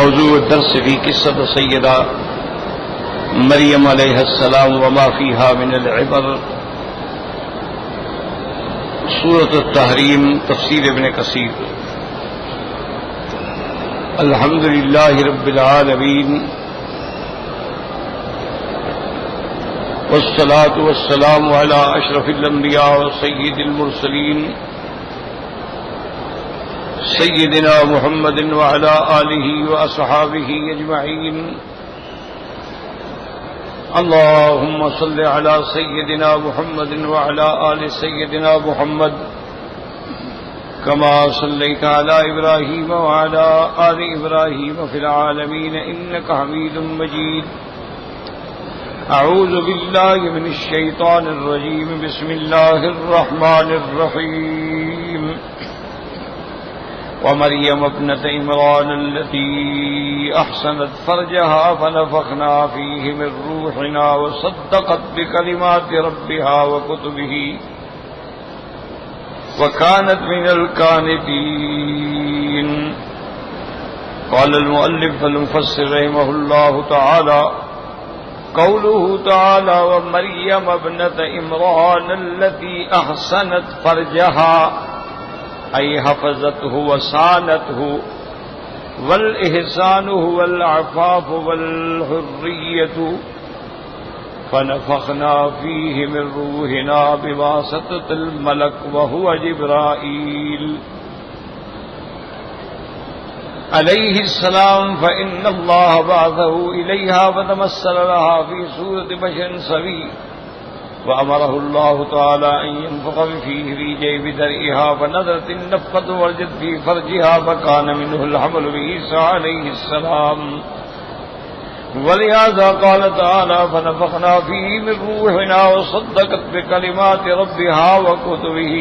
موضوع الدرس في قصة سيدة مريم عليه السلام وما فيها من العبر، سورة التحریم، تفسیر ابن کثیر۔ الحمد للہ رب العالمین والصلاة والسلام على اشرف الانبیاء وسید المرسلین سیدنا محمد وعلى آلہ واصحابہ اجمعین۔ اللهم صل على سيدنا محمد وعلى آل سيدنا محمد كما صليت على إبراهيم وعلى آل إبراهيم في العالمين إنك حميد مجيد۔ أعوذ بالله من الشيطان الرجيم، بسم الله الرحمن الرحيم۔ ومريم ابنة عمران التي أحسنت فرجها فنفخنا فيه من روحنا وصدقت بكلمات ربها وكتبه وكانت من القانتين۔ قال المؤلف المفسر رحمه الله تعالى: قوله تعالى ومريم ابنة عمران التي أحسنت فرجها، أي حفظته وصانته، والإحسان هو العفاف والحرية، فنفخنا فيه من روحنا بواسطة الملك وهو جبرائيل عليه السلام، فإن الله بعثه إليها فتمثل لها في صورة بشر سوي، وأمره الله تعالى أن ينفخ فيه في جيب درعها، فنظرت النفخة ووجدت في فرجها فكان منه الحمل بعيسى عليه السلام، ولهذا قال تعالى فنفخنا فيه من روحنا وصدقت بكلمات ربها وكتبه،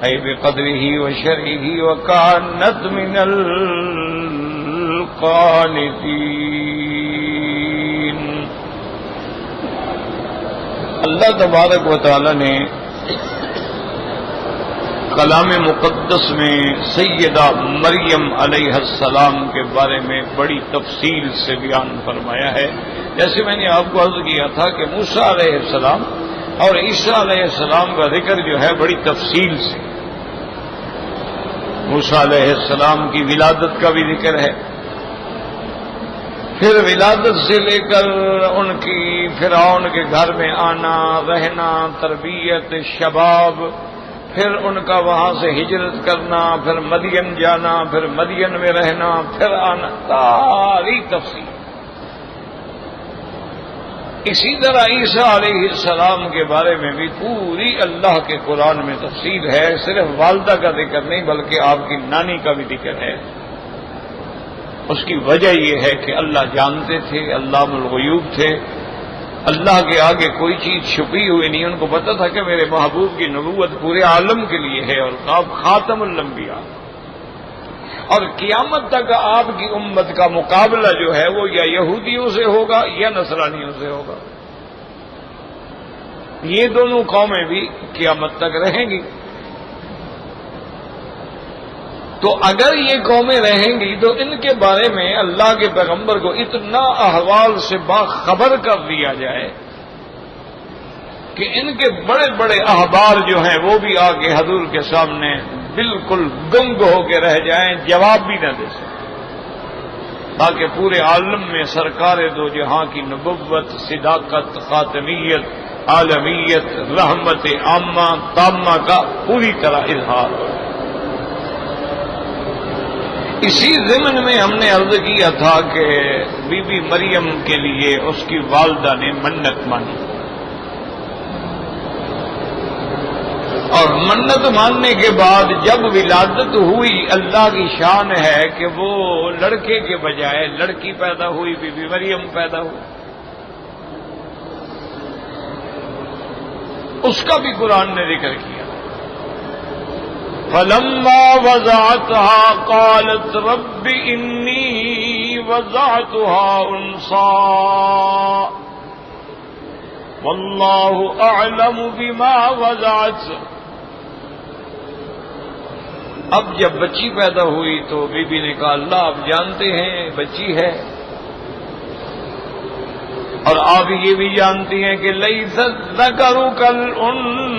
أي بقدره وشرعه، وكانت من القانتين۔ اللہ تبارک و تعالی نے کلام مقدس میں سیدہ مریم علیہ السلام کے بارے میں بڑی تفصیل سے بیان فرمایا ہے۔ جیسے میں نے آپ کو عرض کیا تھا کہ موسیٰ علیہ السلام اور عیسیٰ علیہ السلام کا ذکر جو ہے بڑی تفصیل سے، موسیٰ علیہ السلام کی ولادت کا بھی ذکر ہے، پھر ولادت سے لے کر ان کی فرعون کے گھر میں آنا، رہنا، تربیت، شباب، پھر ان کا وہاں سے ہجرت کرنا، پھر مدین جانا، پھر مدین میں رہنا، پھر آنا، ساری تفصیل۔ اسی طرح عیسیٰ علیہ السلام کے بارے میں بھی پوری اللہ کے قرآن میں تفصیل ہے، صرف والدہ کا ذکر نہیں بلکہ آپ کی نانی کا بھی ذکر ہے۔ اس کی وجہ یہ ہے کہ اللہ جانتے تھے، علام الغیوب تھے، اللہ کے آگے کوئی چیز چھپی ہوئی نہیں، ان کو پتہ تھا کہ میرے محبوب کی نبوت پورے عالم کے لیے ہے، اور آپ خاتم الانبیاء، اور قیامت تک آپ کی امت کا مقابلہ جو ہے وہ یا یہودیوں سے ہوگا یا نصرانیوں سے ہوگا۔ یہ دونوں قومیں بھی قیامت تک رہیں گی، تو اگر یہ قومیں رہیں گی تو ان کے بارے میں اللہ کے پیغمبر کو اتنا احوال سے باخبر کر دیا جائے کہ ان کے بڑے بڑے احبار جو ہیں وہ بھی آ کے حضور کے سامنے بالکل گنگ ہو کے رہ جائیں، جواب بھی نہ دے سکیں، تاکہ پورے عالم میں سرکار دو جہاں کی نبوت، صداقت، خاتمیت، عالمیت، رحمت عامہ تامہ کا پوری طرح اظہار ہو۔ اسی ضمن میں ہم نے عرض کیا تھا کہ بی بی مریم کے لیے اس کی والدہ نے منت مانی، اور منت ماننے کے بعد جب ولادت ہوئی، اللہ کی شان ہے کہ وہ لڑکے کے بجائے لڑکی پیدا ہوئی، بی بی مریم پیدا ہوئی۔ اس کا بھی قرآن نے ذکر کیا۔ فلما وضعتها قالت رب إني وضعتها أنثى والله أعلم بما وضعت اب جب بچی پیدا ہوئی تو بی بی نے کہا اللہ آپ جانتے ہیں بچی ہے، اور آپ یہ بھی جانتی ہیں کہ لیس الذکر کالانثیٰ،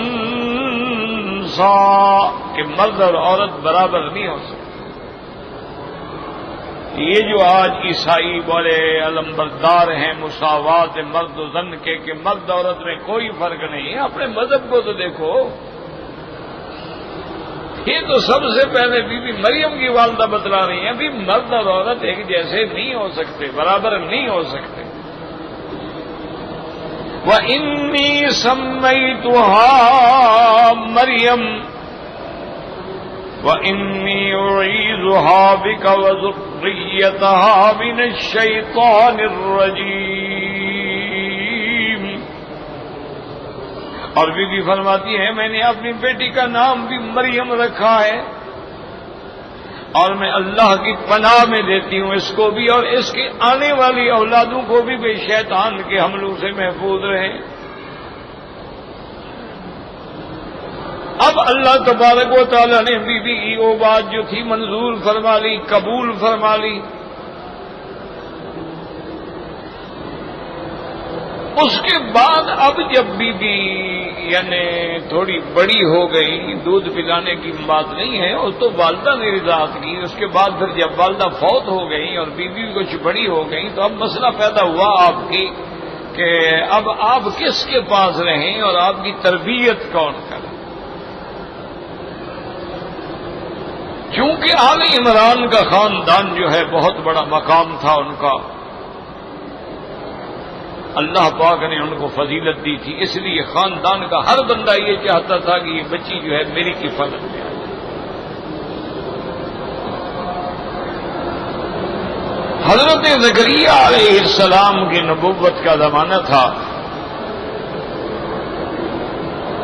کہ مرد اور عورت برابر نہیں ہو سکتے۔ یہ جو آج عیسائی بڑے علمبردار ہیں مساوات مرد و زن کے کہ مرد عورت میں کوئی فرق نہیں ہے، اپنے مذہب کو تو دیکھو۔ یہ تو سب سے پہلے بی بی مریم کی والدہ بتلا رہی ہیں بھی مرد اور عورت ایک جیسے نہیں ہو سکتے، برابر نہیں ہو سکتے۔ وَإِنِّي سَمَّيْتُهَا مَرْيَمَ وَإِنِّي أُعِيذُهَا بِكَ وَذُرِّيَّتَهَا مِنَ الشَّيْطَانِ الرَّجِيمِ۔ اور بی بی فرماتی ہے میں نے اپنی بیٹی کا نام بھی مریم رکھا ہے، اور میں اللہ کی پناہ میں دیتی ہوں اس کو بھی اور اس کی آنے والی اولادوں کو بھی شیطان کے حملوں سے محفوظ رہیں۔ اب اللہ تبارک و تعالی نے بی بی کی وہ بات جو تھی منظور فرما لی، قبول فرما لی۔ اس کے بعد اب جب بی بی یعنی تھوڑی بڑی ہو گئی، دودھ پلانے کی بات نہیں ہے، اس تو والدہ نے رضاعت کی۔ اس کے بعد پھر جب والدہ فوت ہو گئی اور بی بی کچھ بڑی ہو گئی تو اب مسئلہ پیدا ہوا آپ کی کہ اب آپ کس کے پاس رہیں اور آپ کی تربیت کون کرے۔ چونکہ آل عمران کا خاندان جو ہے بہت بڑا مقام تھا ان کا، اللہ پاک نے ان کو فضیلت دی تھی، اس لیے خاندان کا ہر بندہ یہ چاہتا تھا کہ یہ بچی جو ہے میری کفالت میں آئے۔ حضرت زکریا علیہ السلام کی نبوت کا زمانہ تھا،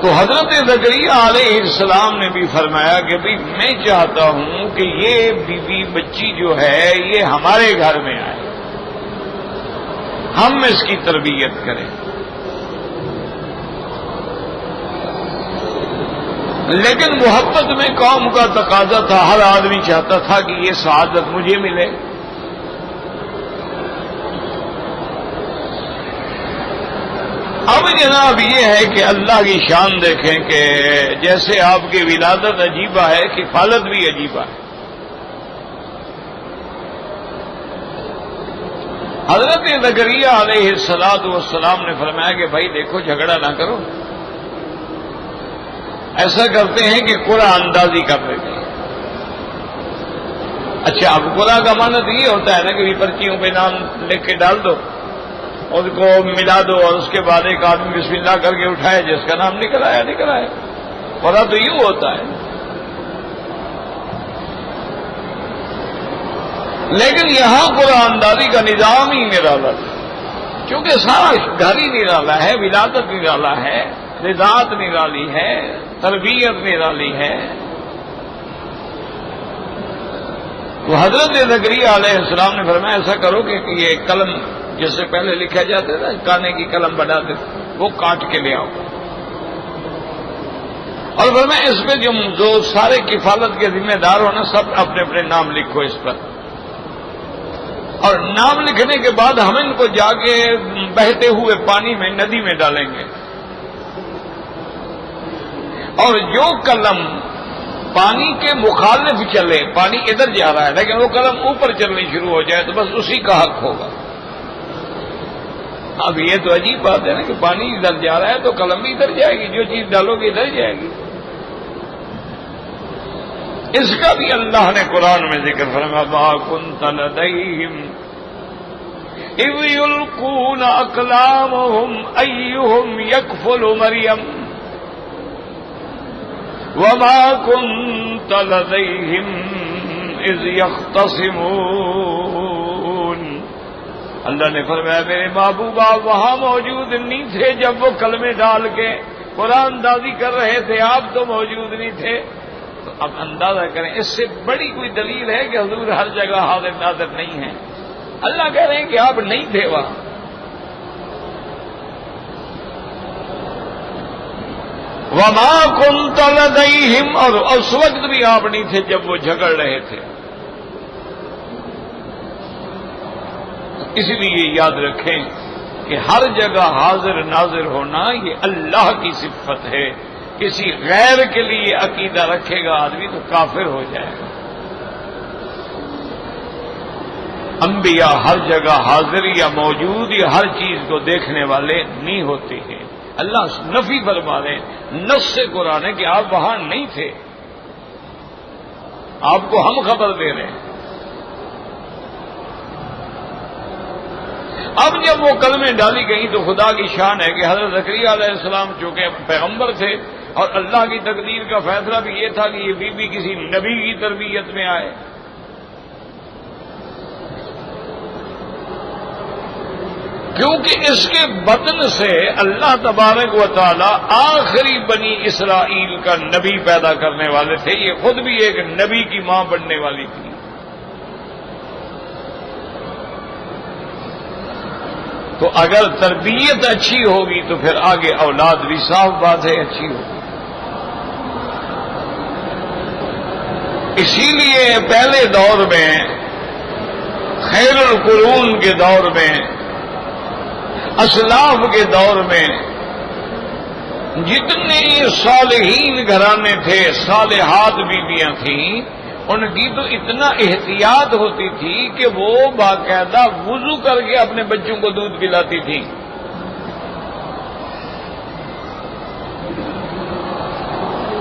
تو حضرت زکریا علیہ السلام نے بھی فرمایا کہ بھئی میں چاہتا ہوں کہ یہ بیوی بچی جو ہے یہ ہمارے گھر میں آئے، ہم اس کی تربیت کریں۔ لیکن محبت میں قوم کا تقاضا تھا، ہر آدمی چاہتا تھا کہ یہ سعادت مجھے ملے۔ اب جناب یہ ہے کہ اللہ کی شان دیکھیں کہ جیسے آپ کی ولادت عجیبہ ہے، کفالت بھی عجیبہ ہے۔ حضرت زکریا علیہ السلام نے فرمایا کہ بھائی دیکھو جھگڑا نہ کرو، ایسا کرتے ہیں کہ قرعہ اندازی کر لیتے ہیں۔ اچھا اب قرعہ کا معنی تو یہ ہوتا ہے نا کہ پرچیوں پہ نام لکھ کے ڈال دو، اس کو ملا دو اور اس کے بعد ایک آدمی بسم اللہ کر کے اٹھائے، جس کا نام نکل آیا نکل آیا۔ قرعہ تو یوں ہوتا ہے، لیکن یہاں قرآن اندازی کا نظام ہی نرالا تھا، کیونکہ سارا گھر ہی نرالا ہے، ولادت نرالا ہے، رضاعت نرالی ہے، تربیت نرالی ہے۔ تو حضرت زکریا علیہ السلام نے فرمایا ایسا کرو کہ یہ قلم جس سے پہلے لکھا جاتا تھا کانے کی قلم بناتے وہ کاٹ کے لے آؤ، اور فرمایا اس پہ جو سارے کفالت کے ذمہ دار ہو نا سب اپنے اپنے نام لکھو اس پر، اور نام لکھنے کے بعد ہم ان کو جا کے بہتے ہوئے پانی میں ندی میں ڈالیں گے، اور جو قلم پانی کے مخالف چلے، پانی ادھر جا رہا ہے لیکن وہ قلم اوپر چلنی شروع ہو جائے تو بس اسی کا حق ہوگا۔ اب یہ تو عجیب بات ہے نا کہ پانی ادھر جا رہا ہے تو قلم بھی ادھر جائے گی، جو چیز ڈالو گی ادھر جائے گی۔ اس کا بھی اللہ نے قرآن میں ذکر فرمایا ما كنت لديهم اذ يلقون اقلامهم ايهم يكفل مريم وما كنت لديهم اذ يختصمون۔ اللہ نے فرمایا میرے محبوب آپ وہاں موجود نہیں تھے جب وہ کلمے ڈال کے قرآن اندازی کر رہے تھے، آپ تو موجود نہیں تھے۔ تو اب اندازہ کریں اس سے بڑی کوئی دلیل ہے کہ حضور ہر جگہ حاضر ناظر نہیں ہے؟ اللہ کہہ رہے ہیں کہ آپ نہیں تھے وہاں۔ وما كنت لديهم، اور اس وقت بھی آپ نہیں تھے جب وہ جھگڑ رہے تھے. اس لیے یاد رکھیں کہ ہر جگہ حاضر ناظر ہونا یہ اللہ کی صفت ہے. کسی غیر کے لیے عقیدہ رکھے گا آدمی تو کافر ہو جائے گا. انبیاء ہر جگہ حاضر یا موجود یا ہر چیز کو دیکھنے والے نہیں ہوتے ہیں. اللہ نفی فرما رہے نص سے قرآن ہے کہ آپ وہاں نہیں تھے، آپ کو ہم خبر دے رہے ہیں. اب جب وہ کلمیں ڈالی گئیں تو خدا کی شان ہے کہ حضرت زکریا علیہ السلام چونکہ پیغمبر تھے اور اللہ کی تقدیر کا فیصلہ بھی یہ تھا کہ یہ بی کسی نبی کی تربیت میں آئے. کیونکہ اس کے بطن سے اللہ تبارک و تعالی آخری بنی اسرائیل کا نبی پیدا کرنے والے تھے. یہ خود بھی ایک نبی کی ماں بننے والی تھی. تو اگر تربیت اچھی ہوگی تو پھر آگے اولاد بھی صاف بات ہے اچھی ہوگی. اسی لیے پہلے دور میں خیر القرون کے دور میں اسلاف کے دور میں جتنے صالحین گھرانے تھے صالحات بیویاں تھیں ان کی تو اتنا احتیاط ہوتی تھی کہ وہ باقاعدہ وضو کر کے اپنے بچوں کو دودھ پلاتی تھی.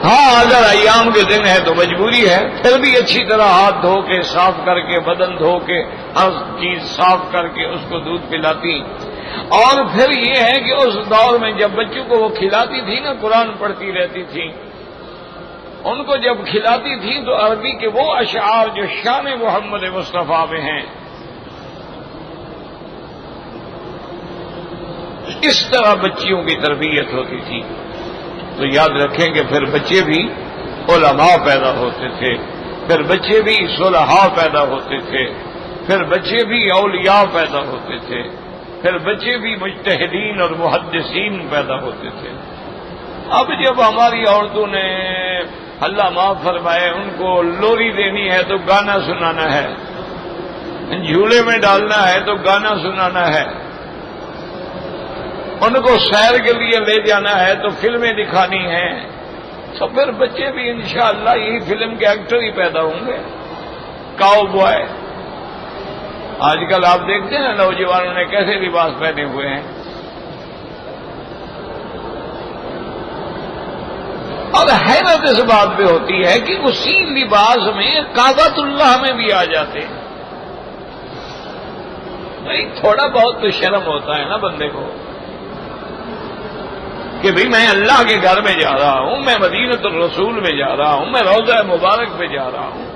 ہاں اگر ایام کے دن ہے تو مجبوری ہے، پھر بھی اچھی طرح ہاتھ دھو کے صاف کر کے بدن دھو کے ہر چیز صاف کر کے اس کو دودھ پلاتی. اور پھر یہ ہے کہ اس دور میں جب بچوں کو وہ کھلاتی تھی نا قرآن پڑھتی رہتی تھی، ان کو جب کھلاتی تھی تو عربی کے وہ اشعار جو شان محمد مصطفیٰ میں ہیں اس طرح بچیوں کی تربیت ہوتی تھی. تو یاد رکھیں کہ پھر بچے بھی علماء پیدا ہوتے تھے، پھر بچے بھی صلحاء پیدا ہوتے تھے، پھر بچے بھی اولیاء پیدا ہوتے تھے، پھر بچے بھی مجتہدین اور محدثین پیدا ہوتے تھے. اب جب ہماری عورتوں نے اللہ معاف فرمائے ان کو لوری دینی ہے تو گانا سنانا ہے، جھولے میں ڈالنا ہے تو گانا سنانا ہے، ان کو سیر کے لیے لے جانا ہے تو فلمیں دکھانی ہیں، تو پھر بچے بھی انشاءاللہ یہی فلم کے ایکٹر ہی پیدا ہوں گے. کاؤ بوائے آج کل آپ دیکھتے ہیں نوجوانوں نے کیسے لباس پہنے ہوئے ہیں. اور حیرت اس بات پہ ہوتی ہے کہ اسی لباس میں کعبۃ اللہ میں بھی آ جاتے ہیں. بھائی تھوڑا بہت تو شرم ہوتا ہے نا بندے کو کہ بھئی میں اللہ کے گھر میں جا رہا ہوں، میں مدینۃ الرسول میں جا رہا ہوں، میں روضہ مبارک پہ جا رہا ہوں،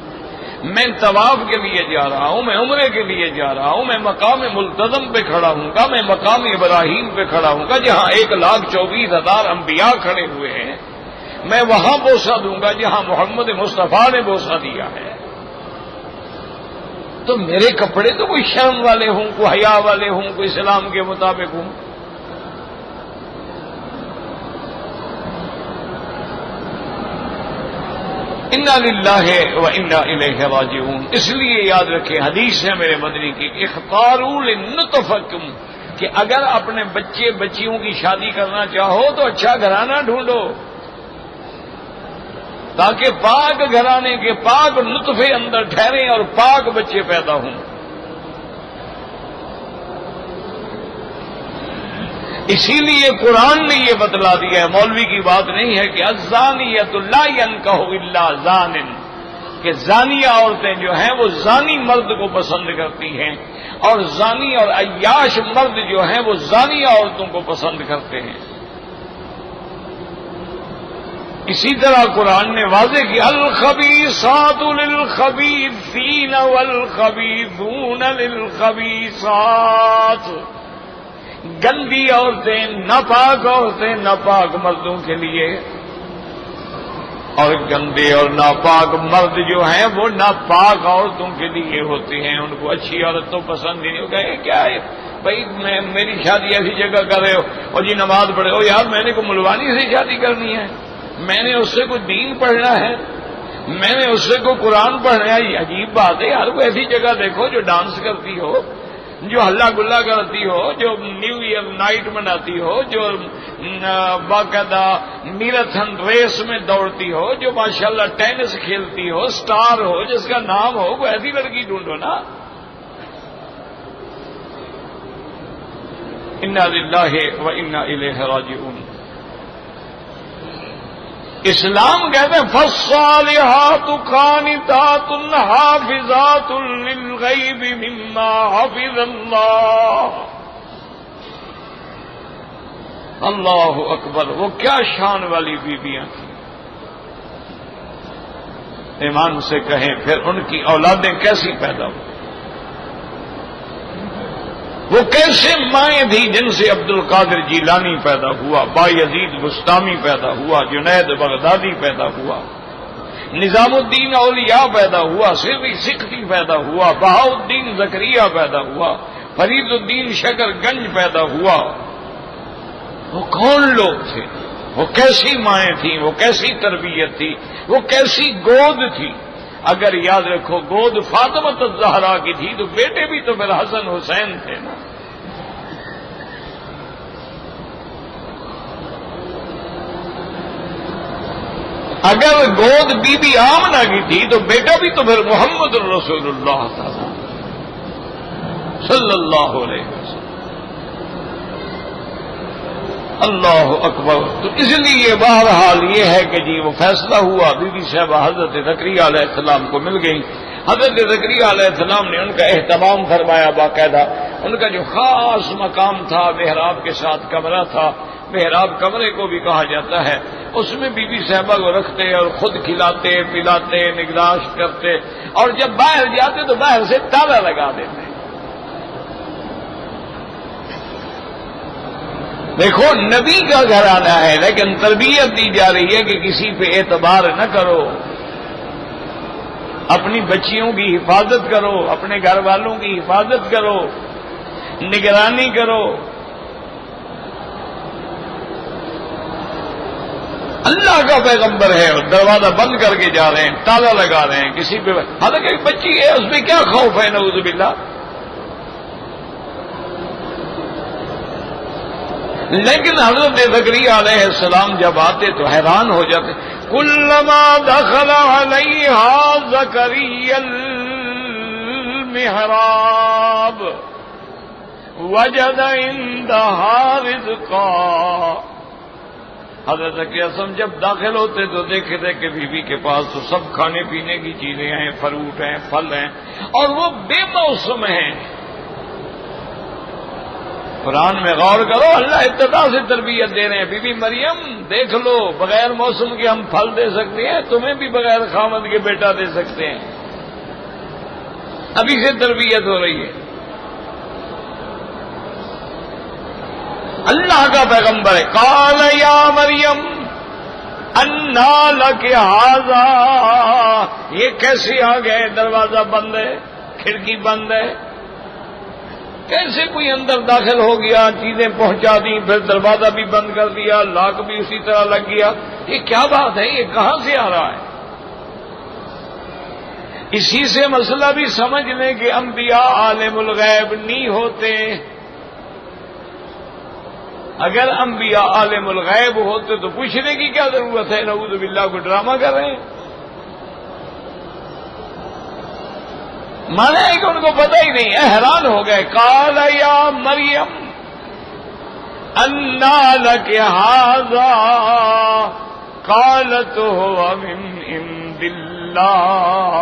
میں طواف کے لیے جا رہا ہوں، میں عمرے کے لیے جا رہا ہوں، میں مقام ملتزم پہ کھڑا ہوں گا، میں مقام ابراہیم پہ کھڑا ہوں گا جہاں 1,24,000 انبیاء کھڑے ہوئے ہیں. میں وہاں بوسہ دوں گا جہاں محمد مصطفیٰ نے بوسہ دیا ہے. تو میرے کپڑے تو کوئی شرم والے ہوں، کوئی حیا والے ہوں، کوئی اسلام کے مطابق ہوں. انا للہ و انا الیہ راجعون. اس لیے یاد رکھیں حدیث ہے میرے مدنی کی، اختاروا لنطفکم، کہ اگر اپنے بچے بچیوں کی شادی کرنا چاہو تو اچھا گھرانہ ڈھونڈو تاکہ پاک گھرانے کے پاک نطفے اندر ٹھہریں اور پاک بچے پیدا ہوں. اسی لیے قرآن نے یہ بتلا دیا ہے، مولوی کی بات نہیں ہے کہ الزانیۃ لا ینکح الا زان، کہ زانیہ عورتیں جو ہیں وہ زانی مرد کو پسند کرتی ہیں اور زانی اور عیاش مرد جو ہیں وہ زانیہ عورتوں کو پسند کرتے ہیں. اسی طرح قرآن نے واضح کیا الخبیثات للخبیثین والخبیثون للخبیثات، گندی عورتیں ناپاک عورتیں ناپاک مردوں کے لیے اور گندے اور ناپاک مرد جو ہیں وہ ناپاک عورتوں کے لیے ہوتے ہیں. ان کو اچھی عورت تو پسند ہی نہیں ہو. کہے کیا ہے بھائی میری شادی ایسی جگہ کر رہے ہو اور جی نماز پڑھے ہو، یار میں نے کو ملوانی سے شادی کرنی ہے. میں نے اس سے کوئی دین پڑھنا ہے، میں نے اس سے کوئی قرآن پڑھنا ہے؟ یہ عجیب بات ہے یار. کوئی ایسی جگہ دیکھو جو ڈانس کرتی ہو، جو ہلا گلا کرتی ہو، جو نیو ایئر نائٹ مناتی ہو، جو باقاعدہ میراتھن ریس میں دوڑتی ہو، جو ماشاءاللہ ٹینس کھیلتی ہو، سٹار ہو، جس کا نام ہو، کوئی ایسی لڑکی ڈھونڈو نا. انا للہ و انا الیہ راجعون. اسلام کہتے ہیں فالصالحات قانتات حافظات للغیب مما حفظ اللہ. اللہ اکبر. وہ کیا شان والی بیویاں تھیں. ایمان سے کہیں پھر ان کی اولادیں کیسی پیدا ہوئی، وہ کیسے مائیں تھیں جن سے عبد القادر جیلانی پیدا ہوا، بایزید بستامی پیدا ہوا، جنید بغدادی پیدا ہوا، نظام الدین اولیاء پیدا ہوا، سری سکھتی پیدا ہوا، بہاء الدین زکریا پیدا ہوا، فرید الدین شکر گنج پیدا ہوا. وہ کون لوگ تھے؟ وہ کیسی مائیں تھیں؟ وہ کیسی تربیت تھی؟ وہ کیسی گود تھی؟ اگر یاد رکھو گود فاطمہ الزہرا کی تھی تو بیٹے بھی تو پھر حسن حسین تھے نا. اگر گود بی بی آمنہ کی تھی تو بیٹا بھی تو پھر محمد الرسول اللہ صلی اللہ علیہ وسلم. اللہ اکبر. تو اس لیے بہرحال یہ ہے کہ جی وہ فیصلہ ہوا، بی بی صاحبہ حضرت زکریا علیہ السلام کو مل گئی. حضرت زکریا علیہ السلام نے ان کا اہتمام فرمایا باقاعدہ. ان کا جو خاص مقام تھا محراب کے ساتھ کمرہ تھا، محراب کمرے کو بھی کہا جاتا ہے، اس میں بی بی صاحبہ کو رکھتے اور خود کھلاتے پلاتے نگہداشت کرتے، اور جب باہر جاتے تو باہر سے تالا لگا دیتے. دیکھو نبی کا گھرانہ ہے لیکن تربیت دی جا رہی ہے کہ کسی پہ اعتبار نہ کرو، اپنی بچیوں کی حفاظت کرو، اپنے گھر والوں کی حفاظت کرو، نگرانی کرو. اللہ کا پیغمبر ہے اور دروازہ بند کر کے جا رہے ہیں، تالا لگا رہے ہیں کسی پہ. حالانکہ ایک بچی ہے، اس پہ کیا خوف ہے نعوذ باللہ. لیکن حضرت زکریا علیہ السلام جب آتے تو حیران ہو جاتے. کلما دخل علیہا زکریا المحراب وجد عندہا رزقا. حضرت زکریا جب داخل ہوتے تو دیکھتے کہ بی بی کے پاس تو سب کھانے پینے کی چیزیں ہیں، فروٹ ہیں، پھل ہیں، اور وہ بے موسم ہیں. قرآن میں غور کرو، اللہ ابتدا سے تربیت دے رہے ہیں. بی بی مریم دیکھ لو، بغیر موسم کے ہم پھل دے سکتے ہیں، تمہیں بھی بغیر خامد کے بیٹا دے سکتے ہیں. ابھی سے تربیت ہو رہی ہے. اللہ کا پیغمبر ہے. قال یا مریم انا لک ھذا. یہ کیسے آ گئے؟ دروازہ بند ہے، کھڑکی بند ہے، کیسے کوئی اندر داخل ہو گیا، چیزیں پہنچا دیں، پھر دروازہ بھی بند کر دیا، لاک بھی اسی طرح لگ گیا. یہ کیا بات ہے؟ یہ کہاں سے آ رہا ہے؟ اسی سے مسئلہ بھی سمجھ لیں کہ انبیاء عالم الغیب نہیں ہوتے. اگر انبیاء عالم الغیب ہوتے تو پوچھنے کی کیا ضرورت ہے؟ نعوذ باللہ کو ڈرامہ کر رہے ہیں. مانا ہے کہ ان کو پتہ ہی نہیں، حیران ہو گئے. قال یا مریم انا لک ھذا قالت هو من عند اللہ.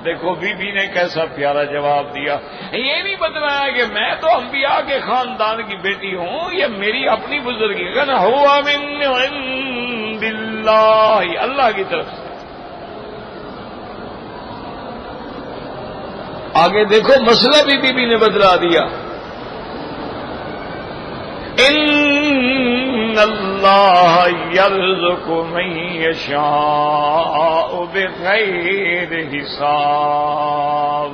دیکھو بی بی نے کیسا پیارا جواب دیا. یہ نہیں بتلایا کہ میں تو انبیاء کے خاندان کی بیٹی ہوں، یہ میری اپنی بزرگی کا نا. هو من عند اللہ، اللہ کی طرف سے. آگے دیکھو مسئلہ بھی بی بی نے بدلا دیا. ان اللہ یرزق من یشاء بغیر حساب.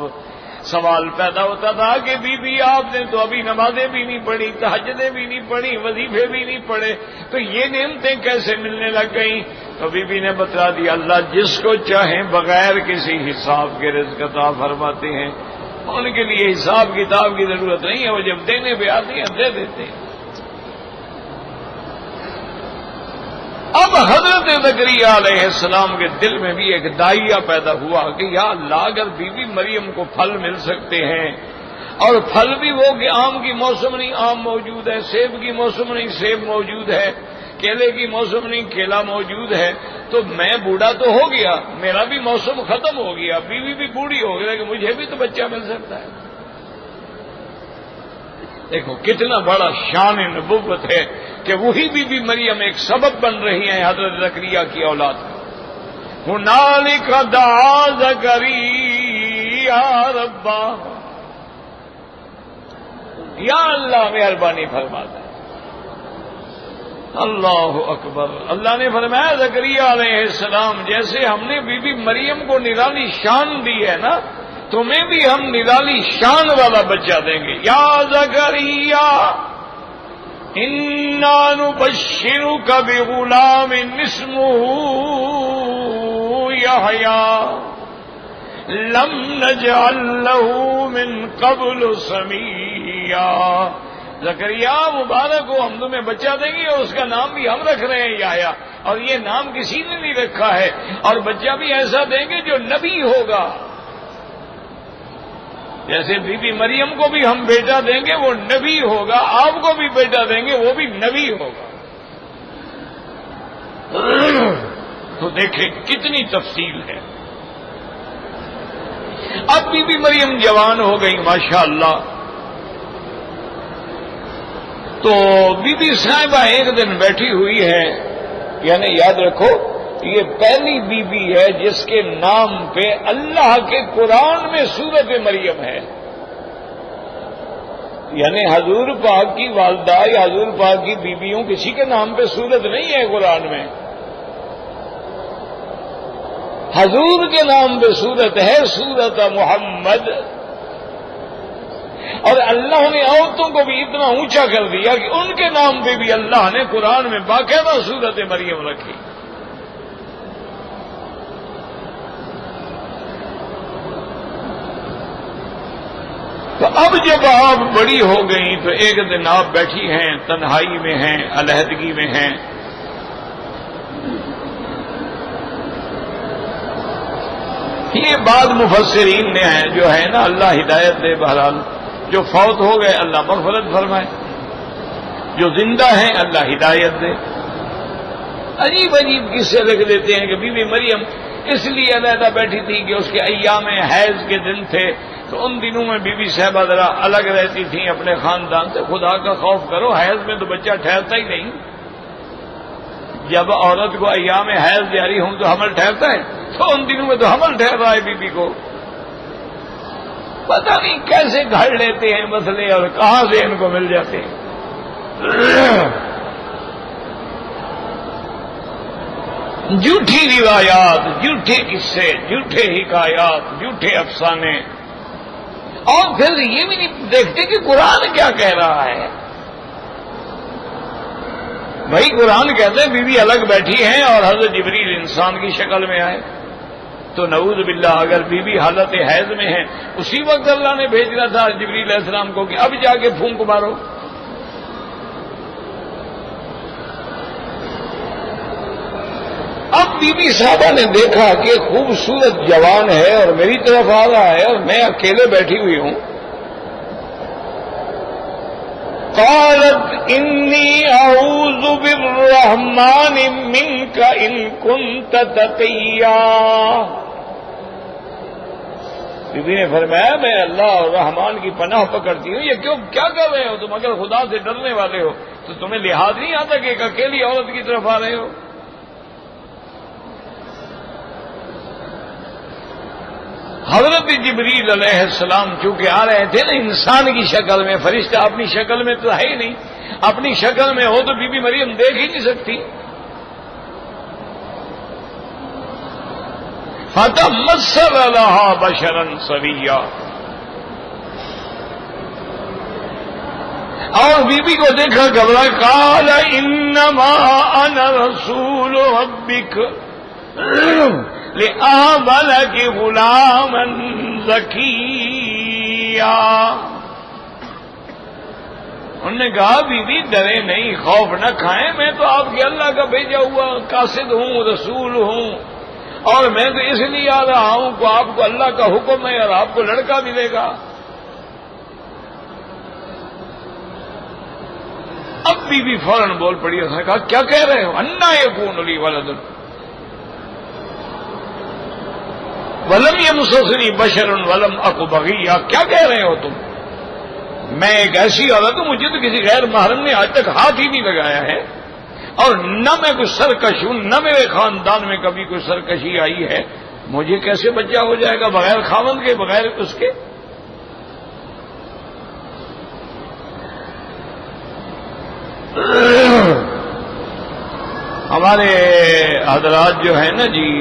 سوال پیدا ہوتا تھا کہ بی بی آپ نے تو ابھی نمازیں بھی نہیں پڑھی، تہجدیں بھی نہیں پڑھی، وظیفے بھی نہیں پڑھے، تو یہ نعمتیں کیسے ملنے لگ گئیں؟ تو بی بی نے بتا دیا اللہ جس کو چاہیں بغیر کسی حساب کے رزق عطا فرماتے ہیں، ان کے لیے حساب کتاب کی ضرورت نہیں ہے، وہ جب دینے پہ آتی ہیں دے دیتے ہیں۔ اب حضرت زکریا علیہ السلام کے دل میں بھی ایک داعیہ پیدا ہوا کہ یا اللہ اگر بی بی مریم کو پھل مل سکتے ہیں، اور پھل بھی وہ کہ آم کی موسم نہیں آم موجود ہے، سیب کی موسم نہیں سیب موجود ہے، کیلے کی موسم نہیں کیلا موجود ہے، تو میں بوڑھا تو ہو گیا، میرا بھی موسم ختم ہو گیا، بیوی بھی بوڑھی ہو گیا کہ مجھے بھی تو بچہ مل سکتا ہے۔ دیکھو کتنا بڑا شان نبوت ہے کہ وہی بی بی مریم ایک سبب بن رہی ہیں حضرت زکریا کی اولاد کا۔ ہنالک دعا زکریا ربا، یا اللہ مہربانی فرما دے۔ اللہ اکبر، اللہ نے فرمایا زکریا علیہ السلام جیسے ہم نے بی بی مریم کو نرالی شان دی ہے نا، تمہیں بھی ہم نرالی شان والا بچہ دیں گے۔ یا زکریا انا نبشرک بغلام اسمہ یحییٰ لم نجعل له من قبل سمیہ۔ زکریا مبارک ہو، ہم تمہیں بچہ دیں گے اور اس کا نام بھی ہم رکھ رہے ہیں یحییٰ، اور یہ نام کسی نے نہیں رکھا ہے، اور بچہ بھی ایسا دیں گے جو نبی ہوگا۔ جیسے بی بی مریم کو بھی ہم بیٹا دیں گے وہ نبی ہوگا، آپ کو بھی بیٹا دیں گے وہ بھی نبی ہوگا۔ تو دیکھیں کتنی تفصیل ہے۔ اب بی بی مریم جوان ہو گئی ماشاءاللہ، تو بی بی صاحبہ ایک دن بیٹھی ہوئی ہے، یعنی یاد رکھو یہ پہلی بی بی ہے جس کے نام پہ اللہ کے قرآن میں سورت مریم ہے، یعنی حضور پاک کی والدہ یا حضور پاک کی بیویوں کسی کے نام پہ سورت نہیں ہے قرآن میں، حضور کے نام پہ سورت ہے، سورت محمد۔ اور اللہ نے عورتوں کو بھی اتنا اونچا کر دیا کہ ان کے نام پہ بھی اللہ نے قرآن میں باقاعدہ سورت مریم رکھی۔ تو اب جب آپ بڑی ہو گئی تو ایک دن آپ بیٹھی ہیں، تنہائی میں ہیں، علیحدگی میں ہیں، یہ بات مفسرین نے ہے جو ہے نا، اللہ ہدایت دے، بہرحال جو فوت ہو گئے اللہ مغفرت فرمائے، جو زندہ ہیں اللہ ہدایت دے۔ عجیب عجیب قصے لکھ دیتے ہیں کہ بی بی مریم اس لیے علیحدہ بیٹھی تھی کہ اس کے ایام حیض کے دن تھے، تو ان دنوں میں بی بی صاحبہ ذرا الگ رہتی تھیں اپنے خاندان سے۔ خدا کا خوف کرو، حیض میں تو بچہ ٹھہرتا ہی نہیں، جب عورت کو ایام حیض جاری ہوں تو حمل ٹھہرتا ہے، تو ان دنوں میں تو حمل ٹھہر رہا ہے بی بی کو۔ پتہ نہیں کیسے گھڑ لیتے ہیں مسئلے اور کہاں سے ان کو مل جاتے ہیں۔ جھوٹی روایات، جھوٹے قصے، جھوٹے حکایات، جھوٹے افسانے، اور پھر یہ بھی نہیں دیکھتے کہ قرآن کیا کہہ رہا ہے۔ بھائی قرآن کہتے ہیں بی بی الگ بیٹھی ہیں اور حضرت جبریل انسان کی شکل میں آئے، تو نعوذ باللہ اگر بی بی حالت حیض میں ہے، اسی وقت اللہ نے بھیجنا تھا جبریل علیہ السلام کو کہ اب جا کے پھونک مارو۔ اب بی بی صاحبہ نے دیکھا کہ خوبصورت جوان ہے اور میری طرف آ رہا ہے اور میں اکیلے بیٹھی ہوئی ہوں۔ قالت انی اعوذ بالرحمن منک ان کنت تقیا۔ بی بی نے فرمایا میں اللہ اور رحمان کی پناہ پکڑتی ہوں۔ یہ کیا کر رہے ہو تم؟ اگر خدا سے ڈرنے والے ہو تو تمہیں لحاظ نہیں آتا کہ ایک اکیلی عورت کی طرف آ رہے ہو؟ حضرت جبریل علیہ السلام چونکہ آ رہے تھے نا انسان کی شکل میں، فرشتہ اپنی شکل میں تو ہے ہی نہیں، اپنی شکل میں ہو تو بی بی مریم دیکھ ہی نہیں سکتی۔ فتمثل لها بشرا سویا، اور بی بی کو دیکھا گھبرا، قال انما انا رسول ربک لأہب لک غلاما زکیا۔ انہوں نے کہا بی بی ڈرے نہیں، خوف نہ کھائیں، میں تو آپ کے اللہ کا بھیجا ہوا قاصد ہوں، رسول ہوں، اور میں تو اس لیے آ رہا ہوں کہ آپ کو اللہ کا حکم ہے اور آپ کو لڑکا ملے گا۔ اب بی بی فوراً بول پڑی، اس نے کہا کیا کہہ رہے ہو؟ انا یکون لی ولد ولم یمسسنی بشر ولم اک بغیا۔ کیا کہہ رہے ہو تم؟ میں ایک ایسی عورت ہوں، مجھے تو کسی غیر محرم نے آج تک ہاتھ ہی نہیں لگایا ہے، اور نہ میں کوئی سرکش ہوں، نہ میرے خاندان میں کبھی کوئی سرکشی آئی ہے، مجھے کیسے بچہ ہو جائے گا بغیر خاوند کے، بغیر اس کے؟ ہمارے حضرات جو ہیں نا جی،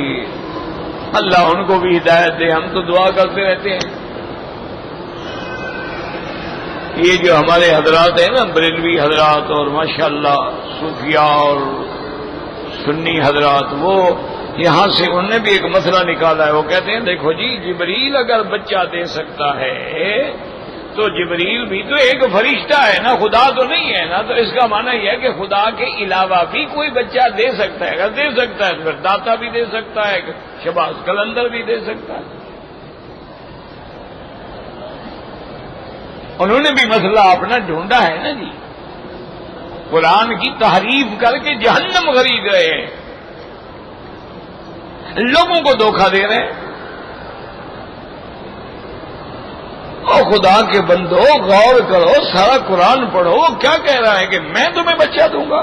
اللہ ان کو بھی ہدایت دے، ہم تو دعا کرتے رہتے ہیں۔ یہ جو ہمارے حضرات ہیں نا، بریلوی حضرات اور ماشاءاللہ صوفیاء اور سنی حضرات، وہ یہاں سے انہوں نے بھی ایک مسئلہ نکالا ہے۔ وہ کہتے ہیں دیکھو جی، جبریل اگر بچہ دے سکتا ہے تو جبریل بھی تو ایک فرشتہ ہے نا، خدا تو نہیں ہے نا، تو اس کا معنی یہ ہے کہ خدا کے علاوہ بھی کوئی بچہ دے سکتا ہے، اگر دے سکتا ہے تو پھر داتا بھی دے سکتا ہے، شہباز قلندر بھی دے سکتا ہے۔ انہوں نے بھی مسئلہ اپنا ڈھونڈا ہے نا جی، قرآن کی تحریف کر کے جہنم خرید رہے ہیں، لوگوں کو دھوکہ دے رہے ہیں۔ اور خدا کے بندو غور کرو، سارا قرآن پڑھو، کیا کہہ رہا ہے کہ میں تمہیں بچہ دوں گا؟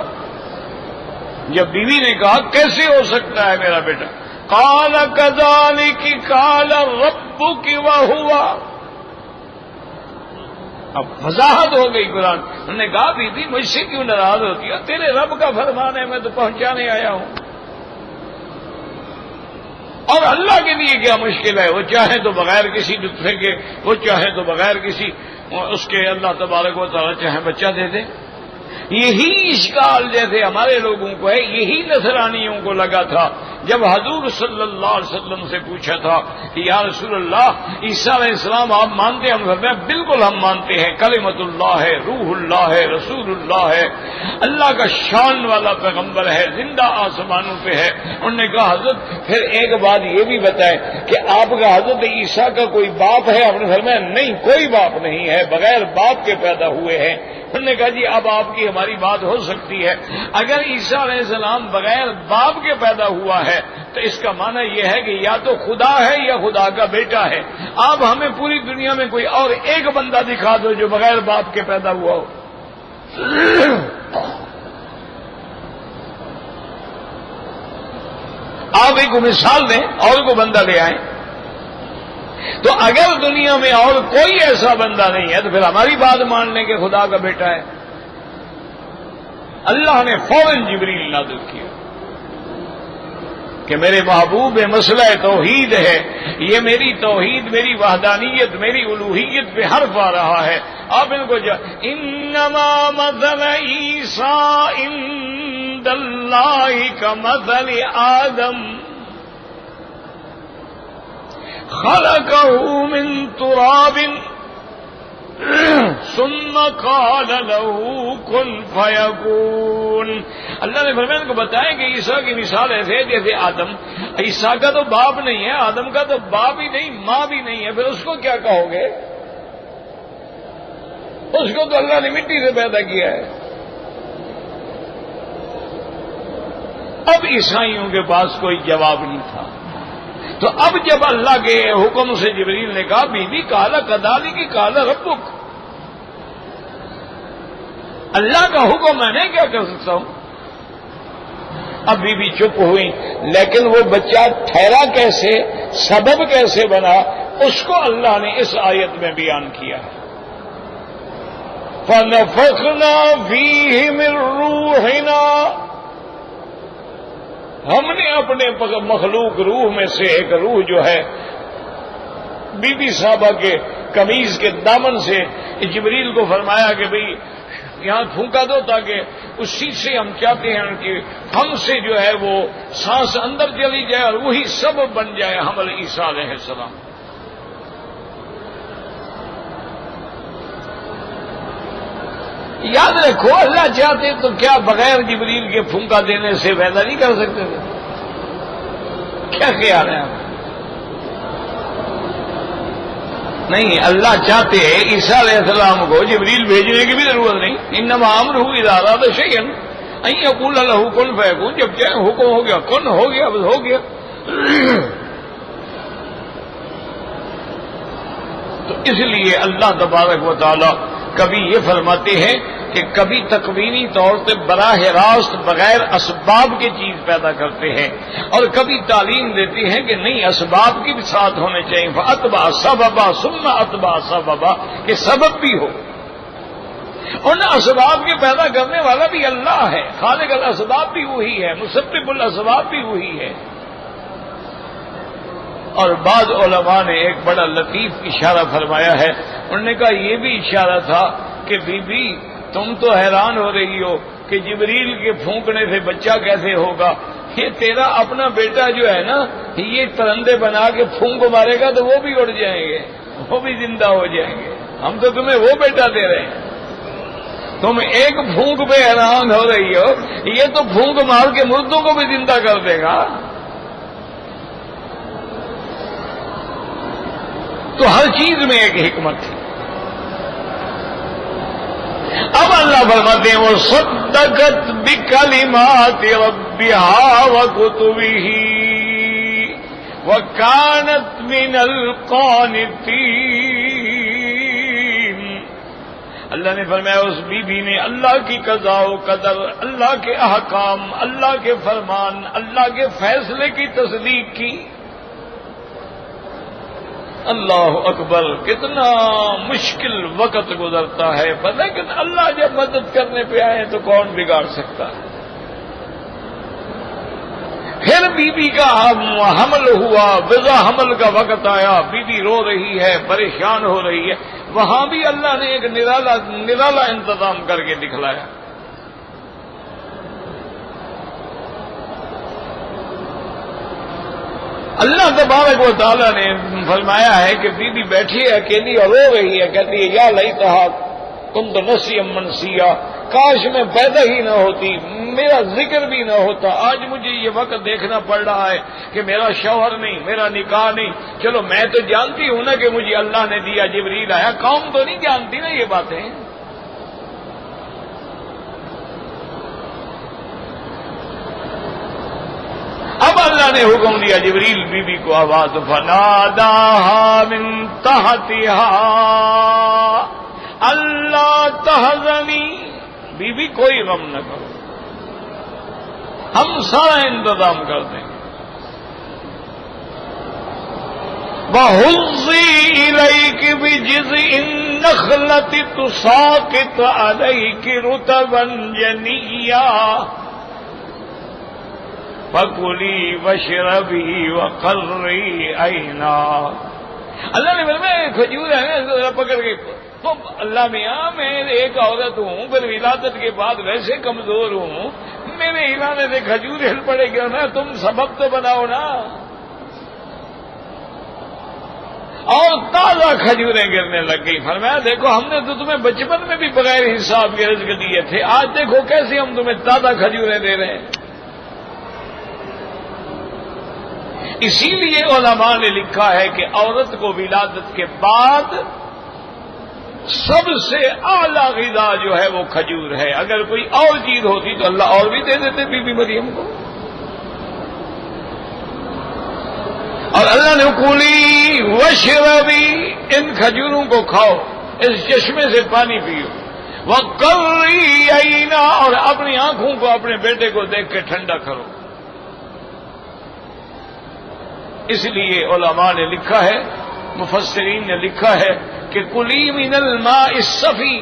جب بیوی نے کہا کیسے ہو سکتا ہے میرا بیٹا؟ قال كذلك قال ربك وهو، اب وضاحت ہو گئی قرآن۔ انہوں نے کہا بی بی مجھ سے کیوں ناراض ہوتی ہے؟ تیرے رب کا فرمان ہے، میں تو پہنچانے آیا ہوں، اور اللہ کے لیے کیا مشکل ہے؟ وہ چاہے تو بغیر کسی نطفے کے، وہ چاہے تو بغیر کسی اس کے، اللہ تبارک و تعالیٰ چاہے بچہ دے دے۔ یہی اشکال جیسے ہمارے لوگوں کو ہے، یہی نصرانیوں کو لگا تھا جب حضور صلی اللہ علیہ وسلم سے پوچھا تھا کہ یا رسول اللہ عیسیٰ علیہ السلام آپ مانتے ہیں؟ ہم فرمایا بالکل ہم مانتے ہیں، کلمۃ اللہ ہے، روح اللہ ہے، رسول اللہ ہے، اللہ کا شان والا پیغمبر ہے، زندہ آسمانوں پہ ہے۔ انہوں نے کہا حضرت پھر ایک بات یہ بھی بتائیں کہ آپ کا حضرت عیسیٰ کا کوئی باپ ہے؟ ہم نے فرمایا نہیں، کوئی باپ نہیں ہے، بغیر باپ کے پیدا ہوئے ہیں۔ انہوں نے کہا جی اب آپ کی ہماری بات ہو سکتی ہے، اگر عیسیٰ علیہ السلام بغیر باپ کے پیدا ہوا ہے تو اس کا معنی یہ ہے کہ یا تو خدا ہے یا خدا کا بیٹا ہے۔ آپ ہمیں پوری دنیا میں کوئی اور ایک بندہ دکھا دو جو بغیر باپ کے پیدا ہوا ہو۔ آپ ایک مثال دیں، اور کو بندہ لے آئیں، تو اگر دنیا میں اور کوئی ایسا بندہ نہیں ہے تو پھر ہماری بات مان لیں کہ خدا کا بیٹا ہے۔ اللہ نے فوراً جبریل نازل کیا کہ میرے محبوب مسئلہ توحید ہے، یہ میری توحید، میری وحدانیت، میری الوہیت پہ حرف آ رہا ہے، آپ ان کو انما مثل عیسیٰ عند اللہ کمثل آدم خلقه من تراب ثم قال له كن فيكون۔ اللہ نے فرمایا ان کو بتایا کہ عیسیٰ کی مثال ایسے ہے جیسے آدم۔ عیسیٰ کا تو باپ نہیں ہے، آدم کا تو باپ ہی نہیں، ماں بھی نہیں ہے، پھر اس کو کیا کہو گے؟ اس کو تو اللہ نے مٹی سے پیدا کیا ہے۔ اب عیسائیوں کے پاس کوئی جواب نہیں تھا، تو اب جب اللہ کے حکم سے جبریل نے کہا بی بی کالا کدالی کی کالا ربک، اللہ کا حکم ہے، میں کیا کر سکتا ہوں؟ اب بی بی چپ ہوئی، لیکن وہ بچہ ٹھہرا کیسے، سبب کیسے بنا، اس کو اللہ نے اس آیت میں بیان کیا ہے۔ فَنَفَخْنَا فِيهِ مِن رُّوحِنَا، ہم نے اپنے مخلوق روح میں سے ایک روح جو ہے بی بی صاحبہ کے قمیض کے دامن سے جبریل کو فرمایا کہ بھئی یہاں پھونکا دو تاکہ اسی سے ہم چاہتے ہیں کہ ہم سے جو ہے وہ سانس اندر چلی جائے اور وہی سبب بن جائے حمل عیسیٰ علیہ السلام. یاد رکھو اللہ چاہتے تو کیا بغیر جبریل کے پھونکا دینے سے پیدا نہیں کر سکتے تھے؟ کیا خیال ہے آپ؟ نہیں، اللہ چاہتے عیسیٰ علیہ السلام کو جبریل بھیجنے کی بھی ضرورت نہیں. انما امرہ اذا اراد شیئا ان یقول لہ کن فیکون، جب چاہے حکم ہو گیا کن ہو گیا بس ہو گیا. تو اس لیے اللہ تبارک و تعالی کبھی یہ فرماتے ہیں کہ کبھی تکوینی طور سے براہ راست بغیر اسباب کی چیز پیدا کرتے ہیں، اور کبھی تعلیم دیتے ہیں کہ نہیں اسباب کی بھی ساتھ ہونے چاہیے. فَأَتْبَعَ سَبَبًا ثُمَّ أَتْبَعَ سَبَبًا، کہ سبب بھی ہو. ان اسباب کے پیدا کرنے والا بھی اللہ ہے، خالق الاسباب بھی وہی ہے، مسبب الاسباب بھی وہی ہے. اور بعض علماء نے ایک بڑا لطیف اشارہ فرمایا ہے. انہوں نے کہا یہ بھی اشارہ تھا کہ بی بی تم تو حیران ہو رہی ہو کہ جبریل کے پھونکنے سے بچہ کیسے ہوگا. یہ تیرا اپنا بیٹا جو ہے نا، یہ پرندے بنا کے پھونک مارے گا تو وہ بھی اڑ جائیں گے، وہ بھی زندہ ہو جائیں گے. ہم تو تمہیں وہ بیٹا دے رہے ہیں. تم ایک پھونک پہ حیران ہو رہی ہو، یہ تو پھونک مار کے مردوں کو بھی زندہ کر دے گا. تو ہر چیز میں ایک حکمت تھی. اب اللہ فرماتے ہیں وَصَدَّقَتْ بِكَلِمَاتِ رَبِّهَا وَكُتُبِهِ وَكَانَتْ مِنَ الْقَانِتِينَ. اللہ نے فرمایا اس بی بی نے اللہ کی قضاء و قدر، اللہ کے احکام، اللہ کے فرمان، اللہ کے فیصلے کی تصدیق کی. اللہ اکبر، کتنا مشکل وقت گزرتا ہے، پتہ ہے کہ اللہ جب مدد کرنے پہ آئے تو کون بگاڑ سکتا ہے. پھر بی بی کا حمل ہوا، وضع حمل کا وقت آیا، بی بی رو رہی ہے، پریشان ہو رہی ہے. وہاں بھی اللہ نے ایک نرالا انتظام کر کے دکھلایا. اللہ تبارک و تعالیٰ نے فرمایا ہے کہ بی بی بیٹھی ہے اکیلی اور رو رہی ہے، کہتی ہے یا لیتہا کنت نسیا منسیا، کاش میں پیدا ہی نہ ہوتی، میرا ذکر بھی نہ ہوتا. آج مجھے یہ وقت دیکھنا پڑ رہا ہے کہ میرا شوہر نہیں، میرا نکاح نہیں. چلو میں تو جانتی ہوں نا کہ مجھے اللہ نے دیا، جبریل آیا، قوم تو نہیں جانتی نا یہ باتیں. اب اللہ نے حکم دیا جبریل بی بی کو آواز، فناداها من تحتها اللہ تحزنی، بی بی کوئی غم نہ کرو، ہم سارا انتظام کر دیں گے. وَهُزِّي إِلَيْكِ بِجِذْعِ النَّخْلَةِ تُسَاقِطْ عَلَيْكِ رُطَبًا جَنِيًّا فَكُلِي وَاشْرَبِي وَقَرِّي عَيْنًا. اللہ نے فرمایا کھجور ہے ذرا پکڑ کے تو اللہ میاں میں ایک عورت ہوں، پھر ولادت کے بعد ویسے کمزور ہوں، میرے ہلانے سے کھجور ہل پڑے گا نا، تم سبب تو بناؤ نا. اور تازہ کھجوریں گرنے لگ گئی. فرمایا دیکھو ہم نے تو تمہیں بچپن میں بھی بغیر حساب کے رزق دیے تھے، آج دیکھو کیسے ہم تمہیں تازہ کھجوریں دے رہے ہیں. اسی لیے علماء نے لکھا ہے کہ عورت کو ولادت کے بعد سب سے اعلیٰ غذا جو ہے وہ کھجور ہے. اگر کوئی اور چیز ہوتی تو اللہ اور بھی دے دیتے بی بی مریم کو. اور اللہ نے کُلی واشربی، ان کھجوروں کو کھاؤ، اس چشمے سے پانی پیو، وقرری عینا، اور اپنی آنکھوں کو اپنے بیٹے کو دیکھ کے ٹھنڈا کرو. اس لیے علماء نے لکھا ہے، مفسرین نے لکھا ہے کہ کلی من الماء الصفی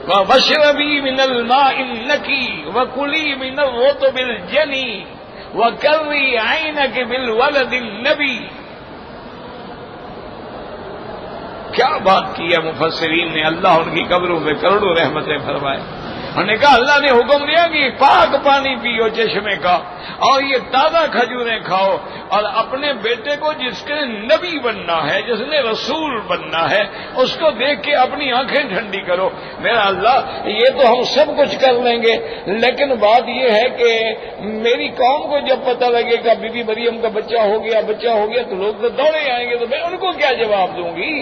واشربی من الماء النقی وکلی من الرطب الجنی وقرری عینک بالولد النبی، کیا بات کی ہے مفسرین نے، اللہ ان کی قبروں پہ کروڑوں رحمتیں فرمائے. انہوں نے کہا اللہ نے حکم دیا کہ پاک پانی پیو چشمے کا اور یہ تازہ کھجوریں کھاؤ، اور اپنے بیٹے کو جس کے نبی بننا ہے، جس نے رسول بننا ہے، اس کو دیکھ کے اپنی آنکھیں ٹھنڈی کرو. میرا اللہ یہ تو ہم سب کچھ کر لیں گے، لیکن بات یہ ہے کہ میری قوم کو جب پتہ لگے گا بی بی مریم کا بچہ ہو گیا تو لوگ تو دوڑے آئیں گے، تو میں ان کو کیا جواب دوں گی؟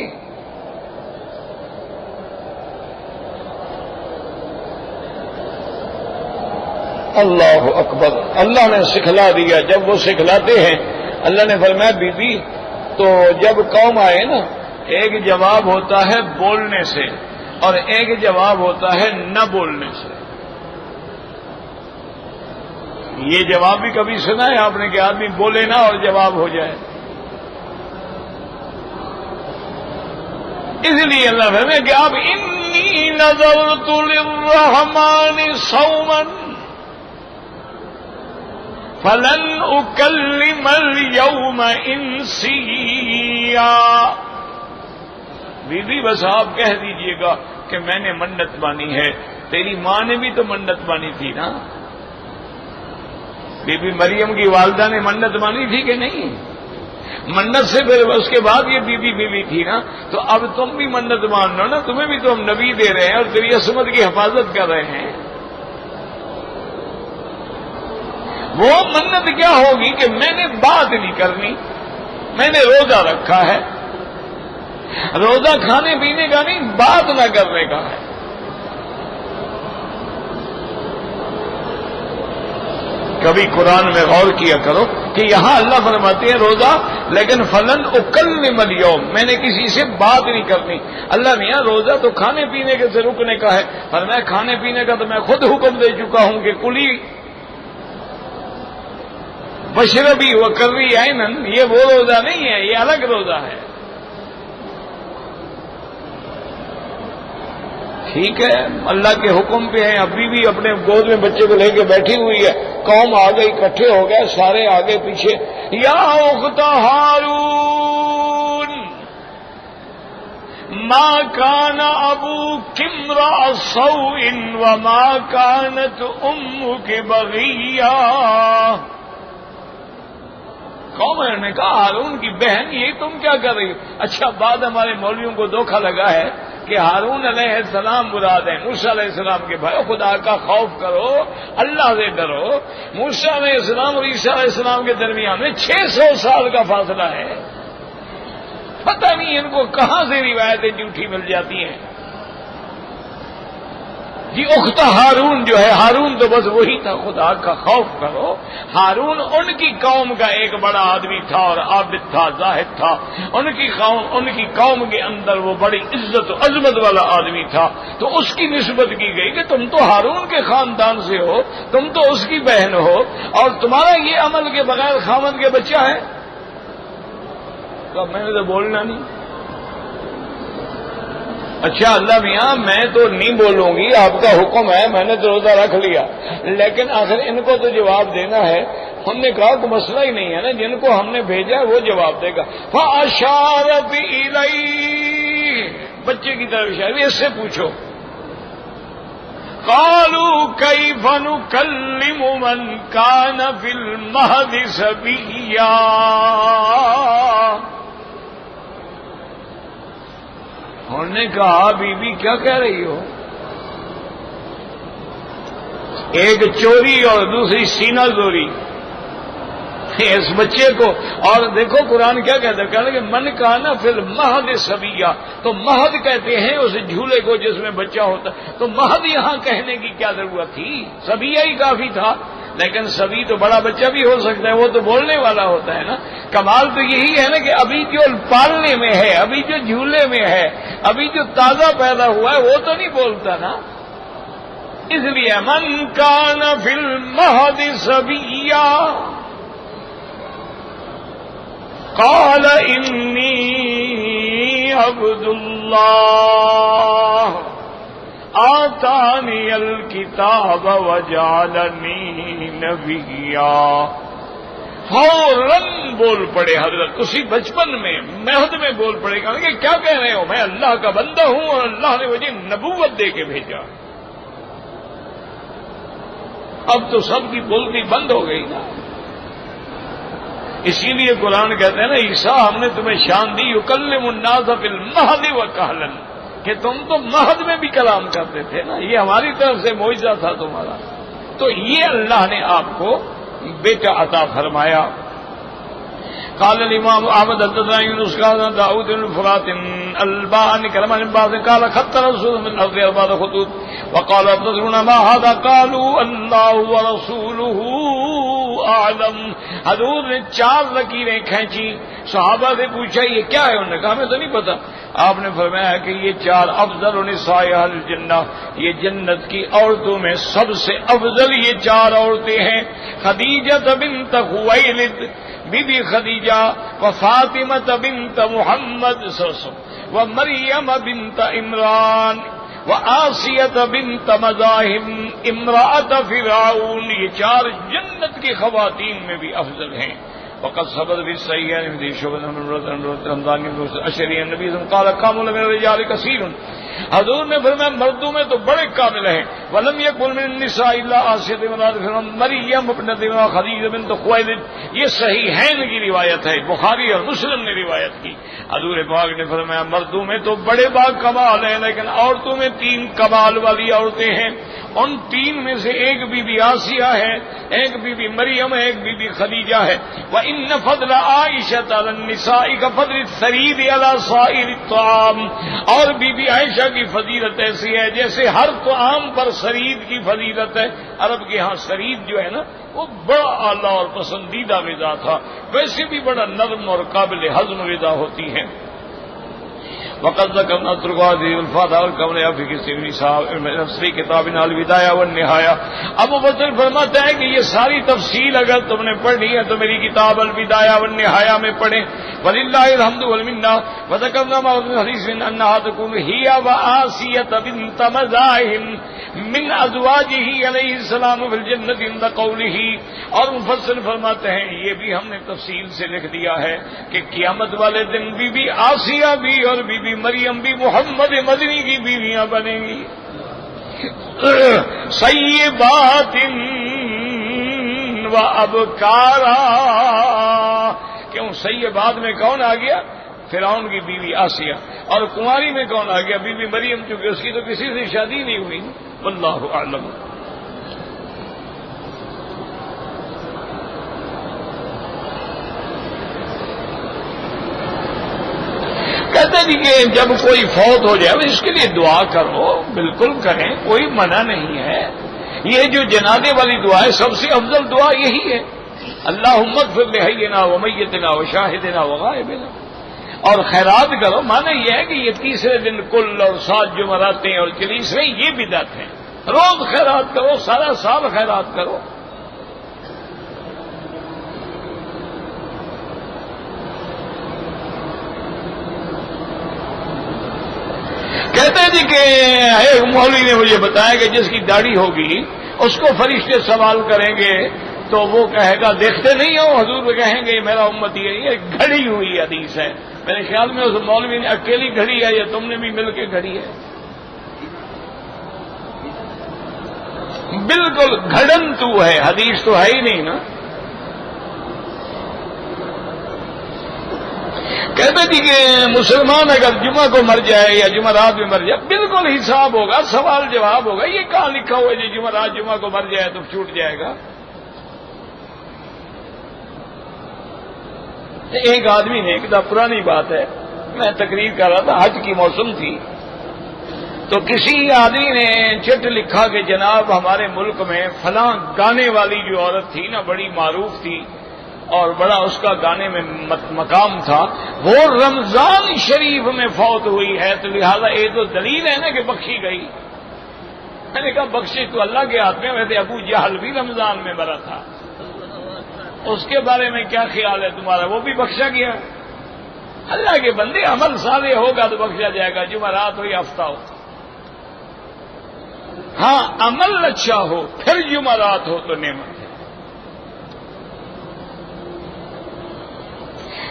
اللہ اکبر. اللہ نے سکھلا دیا. جب وہ سکھلاتے ہیں اللہ نے فرمایا بی بی تو جب قوم آئے نا، ایک جواب ہوتا ہے بولنے سے اور ایک جواب ہوتا ہے نہ بولنے سے. یہ جواب بھی کبھی سنا ہے آپ نے کہ آدمی بولے نہ اور جواب ہو جائے؟ اس لیے اللہ فرمایا کہ آپ انی نذرت للرحمن صوما فلن اکلم اليوم انسیا. بی بی بس آپ کہہ دیجئے گا کہ میں نے منت مانی ہے. تیری ماں نے بھی تو منت مانی تھی نا، بی بی مریم کی والدہ نے منت مانی تھی کہ نہیں؟ منت سے پھر اس کے بعد یہ بی بی تھی نا. تو اب تم بھی منت مان لو نا، تمہیں بھی تو ہم نبی دے رہے ہیں اور تیری عصمت کی حفاظت کر رہے ہیں. وہ منت کیا ہوگی کہ میں نے بات نہیں کرنی، میں نے روزہ رکھا ہے. روزہ کھانے پینے کا نہیں، بات نہ کرنے کا ہے. کبھی قرآن میں غور کیا کرو کہ یہاں اللہ فرماتے ہیں روزہ، لیکن فلن اکلم اليوم، میں نے کسی سے بات نہیں کرنی. اللہ نے روزہ تو کھانے پینے کے سے رکنے کا ہے، فرمایا کھانے پینے کا تو میں خود حکم دے چکا ہوں کہ کلی بشربی وکری عینن. یہ وہ روزہ نہیں ہے، یہ الگ روزہ ہے. ٹھیک ہے اللہ کے حکم پہ ہیں. ابھی بھی اپنے گود میں بچے کو لے کے بیٹھی ہوئی ہے، قوم آ گئی، اکٹھے ہو گئے سارے آگے پیچھے. یا اخت ہارون ما کان ابوک امرأ سوء وما کانت امک بغیا. قوم نے کہا ہارون کی بہن یہ تم کیا کر رہی ہو؟ اچھا بعد ہمارے مولویوں کو دھوکہ لگا ہے کہ ہارون علیہ السلام مراد ہیں، موسیٰ علیہ السلام کے بھائی. خدا کا خوف کرو، اللہ سے ڈرو. موسیٰ علیہ السلام اور عیسیٰ علیہ السلام کے درمیان میں 600 سال کا فاصلہ ہے. پتہ نہیں ان کو کہاں سے روایتیں جھوٹی مل جاتی ہیں. جی اخت ہارون جو ہے، ہارون تو بس وہی تھا. خدا کا خوف کرو. ہارون ان کی قوم کا ایک بڑا آدمی تھا اور عابد تھا، زاہد تھا. ان کی قوم کے اندر وہ بڑی عزت و عظمت والا آدمی تھا. تو اس کی نسبت کی گئی کہ تم تو ہارون کے خاندان سے ہو، تم تو اس کی بہن ہو، اور تمہارا یہ عمل کے بغیر خامد کے بچہ ہے. تو میں نے تو بولنا نہیں. اچھا اللہ میاں میں تو نہیں بولوں گی، آپ کا حکم ہے، میں نے تو روزہ رکھ لیا، لیکن آخر ان کو تو جواب دینا ہے. ہم نے کہا کہ مسئلہ ہی نہیں ہے نا، جن کو ہم نے بھیجا وہ جواب دے گا. فَأَشَارَتْ إِلَيْهِ، بچے کی طرف اشارہ، اس سے پوچھو. قَالُوا كَيْفَ نُكَلِّمُ مَنْ كَانَ فِي الْمَهْدِ صَبِيًّا. انہوں نے کہا بی بی کیا کہہ رہی ہو؟ ایک چوری اور دوسری سینہ زوری اس بچے کو. اور دیکھو قرآن کیا کہتا ہے، کہتے کہ من کانا فی المہد صبیہ. تو مہد کہتے ہیں اس جھولے کو جس میں بچہ ہوتا ہے. تو مہد یہاں کہنے کی کیا ضرورت تھی؟ صبیہ ہی کافی تھا. لیکن سبھی تو بڑا بچہ بھی ہو سکتا ہے، وہ تو بولنے والا ہوتا ہے نا. کمال تو یہی ہے نا کہ ابھی جو پالنے میں ہے، ابھی جو جھولے میں ہے، ابھی جو تازہ پیدا ہوا ہے وہ تو نہیں بولتا نا. اس لیے من کان فی المہد صبیا قال انی عبد اللہ آتانی الکتاب وجعلنی نبیا. فوراً بول پڑے حضرت، اسی بچپن میں مہد میں بول پڑے کہ کیا کہہ رہے ہو، میں اللہ کا بندہ ہوں اور اللہ نے مجھے نبوت دے کے بھیجا۔ اب تو سب کی بولتی بند ہو گئی نا، اسی لیے قرآن کہتے ہیں نا عیسیٰ ہم نے تمہیں شان دی یکلم الناس فی المہد وکہلا، کہ تم تو مہد میں بھی کلام کرتے تھے نا، یہ ہماری طرف سے معجزہ تھا تمہارا، تو یہ اللہ نے آپ کو بیٹا عطا فرمایا۔ قال الامام احمد حدثنا يونس قال داؤد بن فرات الباني كلام بعض قال خط رسول من الارض اربع خطوط وقال ابصرنا ما هذا قالوا الله ورسوله اعلم۔ حضور نے 4 لکیریں کھینچی، صحابہ سے پوچھا یہ کیا ہے، انہوں نے کہا ہمیں تو نہیں پتا۔ آپ نے فرمایا کہ یہ 4 افضل نساء اہل الجنہ، یہ جنت کی عورتوں میں سب سے افضل یہ 4 عورتیں ہیں، خدیجہ بنت خویلد بی بی خدیجہ، و فاطمہ بنت محمد صلی اللہ علیہ وسلم، و مریم بنت عمران، و آسیہ بنت مزاحم امرأۃ فرعون، یہ 4 جنت کی خواتین میں بھی افضل ہیں۔ وقد ثبت في الصحيح عن ابي شعبة بن رمضان بن اشعري النبي صلى الله عليه وسلم قال كامل من الرجال كثير۔ حضور نے فرمایا مردوں میں تو بڑے کامل ہیں، ولم يكن من النساء الا آسیہ بنت مریم ابنت خدیجہ بنت خویلد، یہ صحیحین کی روایت ہے، بخاری اور مسلم نے روایت کی۔ حضور پاک نے فرمایا مردوں میں تو بڑے با کمال ہیں، لیکن عورتوں میں 3 کمال والی عورتیں ہیں، ان 3 میں سے ایک بی بی آسیہ ہے، ایک بی بی مریم ہے، ایک بی بی خدیجہ ہے۔ وَإِنَّ فَضْلَ عَائِشَةَ عَلَى النِّسَاءِ كَفَضْلِ الثَّرِيدِ عَلَى سَائِرِ الطَّعَامِ، اور بی بی عائشہ کی فضیلت ایسی ہے جیسے ہر طعام پر سرید کی فضیلت ہے۔ عرب کے ہاں سرید جو ہے نا وہ بڑا اعلیٰ اور پسندیدہ غذا تھا، ویسے بھی بڑا نرم اور قابل ہضم غذا ہوتی ہے۔ وقد ذكرنا طرق هذه الفاظ والكون في كثير نفسي کتاب البداية والنهاية۔ ابو بکر فرماتا ہے کہ یہ ساری تفصیل اگر تم نے پڑھنی ہے تو میری کتاب البداية والنهاية میں پڑھیں۔ ولله الحمد والمنہ۔ وذكرنا ما في الحديث انها تكون هي وآسية بنت مزاحم من ازواجه علیہ السلام فی الجنة عند قوله۔ اور مفسر فرماتے ہیں یہ بھی ہم نے تفصیل سے لکھ دیا ہے کہ قیامت والے دن بی بی آسیہ بھی اور بی بی مریم بھی محمد مدنی کی بیویاں بنیں گی، سیبات و ابکارا۔ کیوں سیبات میں کون آ گیا؟ فرعون کی بیوی آسیہ، اور کنواری میں کون آ گیا؟ بی بی مریم، چونکہ اس کی تو کسی سے شادی نہیں ہوئی۔ واللہ اعلم۔ کہتے ہیں کہ جب کوئی فوت ہو جائے اس کے لیے دعا کرو، بالکل کریں، کوئی منع نہیں ہے۔ یہ جو جنازے والی دعا ہے سب سے افضل دعا یہی ہے، اللہم اغفر لحینا ومیتنا وشاہدنا وغائبنا۔ اور خیرات کرو، معنی یہ ہے کہ یہ 3 دن کل اور 7 جمعراتیں اور چلیسویں یہ بدعت ہیں، روز خیرات کرو، سارا سال خیرات کرو۔ کہتے ہیں جی کہ ایک مولوی نے مجھے بتایا کہ جس کی داڑھی ہوگی اس کو فرشتے سوال کریں گے تو وہ کہے گا دیکھتے نہیں ہو، حضور کہیں گے میرا امتی ہے، یہ گھڑی ہوئی حدیث ہے۔ میرے خیال میں اس مولوی نے اکیلی گھڑی ہے یا تم نے بھی مل کے گھڑی ہے؟ بالکل گھڑن تو ہے، حدیث تو ہے ہی نہیں نا۔ کہتے تھے کہ مسلمان اگر جمعہ کو مر جائے یا جمعرات میں مر جائے بالکل حساب ہوگا، سوال جواب ہوگا۔ یہ کہاں لکھا ہوا ہے جی جمعرات جمعہ کو مر جائے تو چھوٹ جائے گا؟ ایک آدمی نے، ایک پرانی بات ہے، میں تقریر کر رہا تھا، حج کی موسم تھی، تو کسی آدمی نے چٹ لکھا کہ جناب ہمارے ملک میں فلاں گانے والی جو عورت تھی نا بڑی معروف تھی اور بڑا اس کا گانے میں مقام تھا، وہ رمضان شریف میں فوت ہوئی ہے، تو لہذا یہ تو دلیل ہے نا کہ بخشی گئی۔ میں نے کہا بخشی تو اللہ کے ہاتھ میں، ویسے ابو جہل بھی رمضان میں مرا تھا، اس کے بارے میں کیا خیال ہے تمہارا؟ وہ بھی بخشا گیا۔ اللہ کے بندے عمل صالح ہوگا تو بخشا جائے گا، جمعرات ہو یا ہفتہ ہو۔ ہاں عمل اچھا ہو پھر جمعرات ہو تو نعمت ہے۔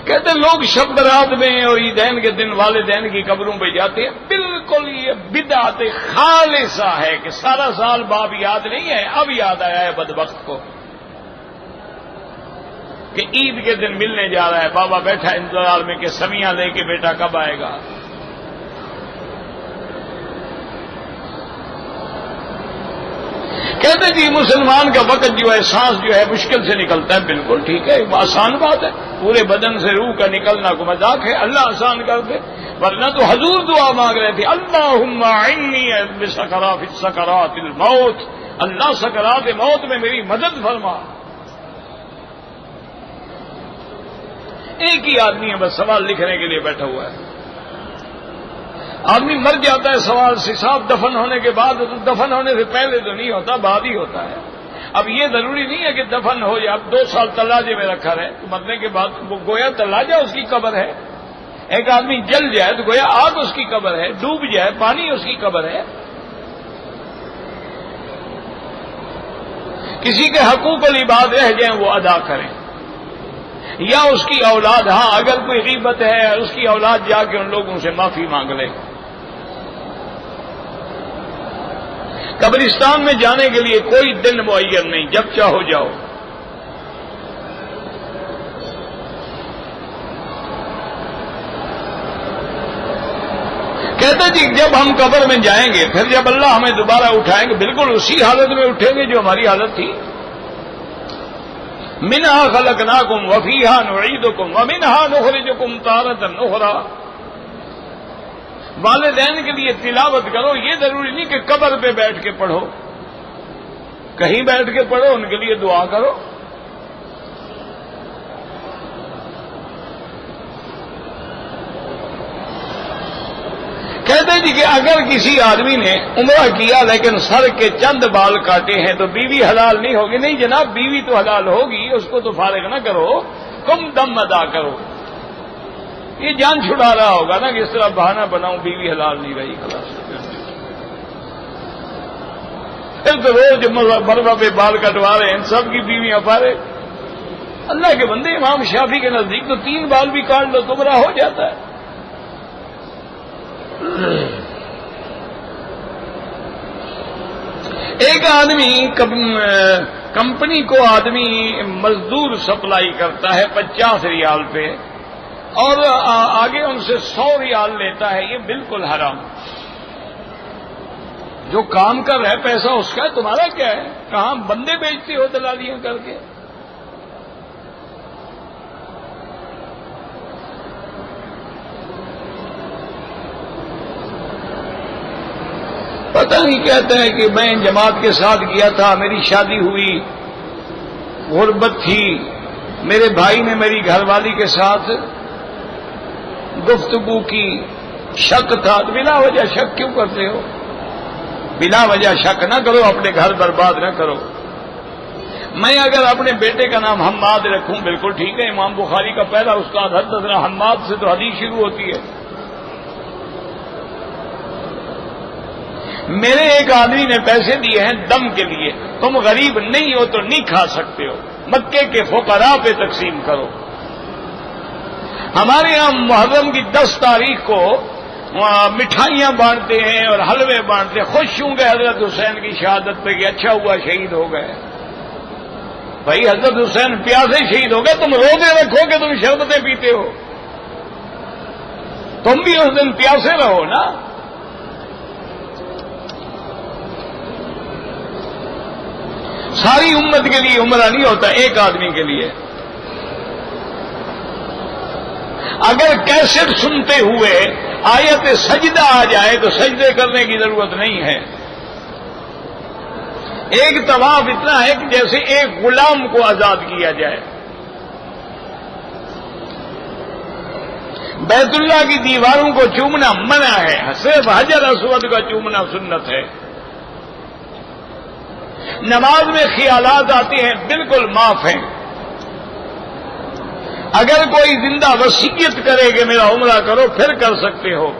کہتے لوگ شب برات میں اور عیدین کے دن والدین کی قبروں پہ جاتے ہیں، بالکل یہ بدعت خالصہ ہے کہ سارا سال باپ یاد نہیں ہے، اب یاد آیا ہے بدبخت کو کہ عید کے دن ملنے جا رہا ہے، بابا بیٹھا انتظار میں کہ سمیاں لے کے بیٹا کب آئے گا۔ کہتے جی مسلمان کا وقت جو ہے، سانس جو ہے مشکل سے نکلتا ہے، بالکل ٹھیک ہے، آسان بات ہے، پورے بدن سے روح کا نکلنا کو مذاق ہے، اللہ آسان کر دے، ورنہ تو حضور دعا مانگ رہے تھے، اللہم اعنی بسکرات الموت، اللہ سکرات موت میں میری مدد فرما۔ ایک ہی آدمی ہے بس سوال لکھنے کے لیے بیٹھا ہوا ہے، آدمی مر جاتا ہے سوال سے، صاحب دفن ہونے کے بعد، دفن ہونے سے پہلے تو نہیں ہوتا، بعد ہی ہوتا ہے۔ اب یہ ضروری نہیں ہے کہ دفن ہو یا اب 2 سال تلاجے میں رکھا رہے تو مرنے کے بعد وہ گویا تلاجہ اس کی قبر ہے۔ ایک آدمی جل جائے تو گویا آگ اس کی قبر ہے، ڈوب جائے پانی اس کی قبر ہے۔ کسی کے حقوق العباد رہ جائیں وہ ادا کریں، یا اس کی اولاد، ہاں اگر کوئی غیبت ہے اس کی اولاد جا کے ان لوگوں سے معافی مانگ لے۔ قبرستان میں جانے کے لیے کوئی دن معین نہیں، جب چاہو جاؤ۔ کہتے جی جب ہم قبر میں جائیں گے، پھر جب اللہ ہمیں دوبارہ اٹھائیں گے، بالکل اسی حالت میں اٹھیں گے جو ہماری حالت تھی۔ منہا خلقناکم وفیہا نعیدکم ومنہا نخرجکم تارۃ اخری۔ والدین کے لیے تلاوت کرو، یہ ضروری نہیں کہ قبر پہ بیٹھ کے پڑھو، کہیں بیٹھ کے پڑھو، ان کے لیے دعا کرو۔ کہتے جی کہ اگر کسی آدمی نے عمرہ کیا لیکن سر کے چند بال کاٹے ہیں تو بیوی حلال نہیں ہوگی؟ نہیں جناب، بیوی تو حلال ہوگی، اس کو تو فارغ نہ کرو، تم دم ادا کرو۔ یہ جان چھڑا رہا ہوگا نا کہ اس طرح بہانہ بناؤں بیوی حلال نہیں رہی، خلاص پھر تو روز مربع پہ بال کٹوا رہے ہیں، ان سب کی بیویاں فارغ۔ اللہ کے بندے، امام شافعی کے نزدیک تو 3 بال بھی کاٹ لو تو گمراہ ہو جاتا ہے۔ ایک آدمی کمپنی کو آدمی مزدور سپلائی کرتا ہے 50 ریال پہ، اور آگے ان سے 100 ریال لیتا ہے، یہ بالکل حرام۔ جو کام کر رہا ہے پیسہ اس کا ہے، تمہارا کیا ہے؟ کہاں بندے بیچتے ہو دلالیاں کر کے؟ پتہ نہیں کہتا ہے کہ میں جماعت کے ساتھ گیا تھا، میری شادی ہوئی، غربت تھی، میرے بھائی نے میری گھر والی کے ساتھ گفتگو کی، شک تھا، تو بلا وجہ شک کیوں کرتے ہو؟ بلا وجہ شک نہ کرو، اپنے گھر برباد نہ کرو۔ میں اگر اپنے بیٹے کا نام حماد رکھوں بالکل ٹھیک ہے، امام بخاری کا پہلا استاد حدثنا حماد سے تو حدیث شروع ہوتی ہے۔ میرے ایک آدمی نے پیسے دیے ہیں دم کے لیے، تم غریب نہیں ہو تو نہیں کھا سکتے ہو، مکے کے فقراء پہ تقسیم کرو۔ ہمارے یہاں محرم کی 10 تاریخ کو مٹھائیاں بانٹتے ہیں اور حلوے بانٹتے ہیں، خوش ہوں گے حضرت حسین کی شہادت پہ کہ اچھا ہوا شہید ہو گئے۔ بھائی حضرت حسین پیاسے شہید ہو گئے، تم روزے رکھو کہ تم شربتیں پیتے ہو، تم بھی اس دن پیاسے رہو نا۔ ساری امت کے لیے عمرہ نہیں ہوتا، ایک آدمی کے لیے۔ اگر کیسٹ سنتے ہوئے آیت سجدہ آ جائے تو سجدے کرنے کی ضرورت نہیں ہے۔ ایک طواف اتنا ہے کہ جیسے ایک غلام کو آزاد کیا جائے۔ بیت اللہ کی دیواروں کو چومنا منع ہے، صرف حجر اسود کا چومنا سنت ہے۔ نماز میں خیالات آتے ہیں، بالکل معاف ہیں۔ اگر کوئی زندہ وصیت کرے کہ میرا عمرہ کرو پھر کر سکتے ہو۔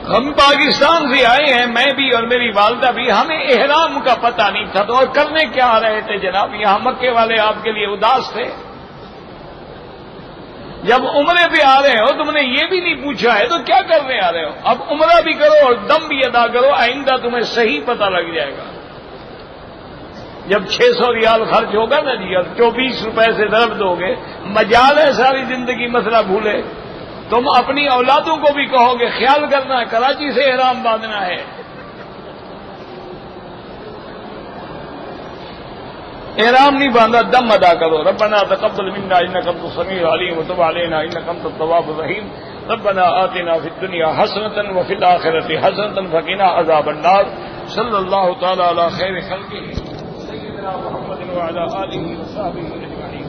ہم پاکستان سے آئے ہیں، میں بھی اور میری والدہ بھی، ہمیں احرام کا پتہ نہیں تھا، تو اور کرنے کیا آ رہے تھے جناب؟ یہاں مکے والے آپ کے لیے اداس تھے۔ جب عمرے پہ آ رہے ہو تم نے یہ بھی نہیں پوچھا ہے تو کیا کرنے آ رہے ہو؟ اب عمرہ بھی کرو اور دم بھی ادا کرو، آئندہ تمہیں صحیح پتہ لگ جائے گا۔ جب 600 ریال خرچ ہوگا نا جی اور 24 روپے سے ضرب دو گے، مجال ہے ساری زندگی مسئلہ بھولے۔ تم اپنی اولادوں کو بھی کہو گے خیال کرنا ہے، کراچی سے احرام باندھنا ہے۔ احرام نہیں باندھا دم ادا کرو۔ ربنا تقبل منا انك انت السميع العليم وتب علينا انك انت التواب الرحيم ربنا آتنا في الدنيا حسنة وفي الآخرة حسنة وقنا عذاب النار صلى الله تعالى على خير خلقه سيدنا محمد وعلى آله وصحبه أجمعين۔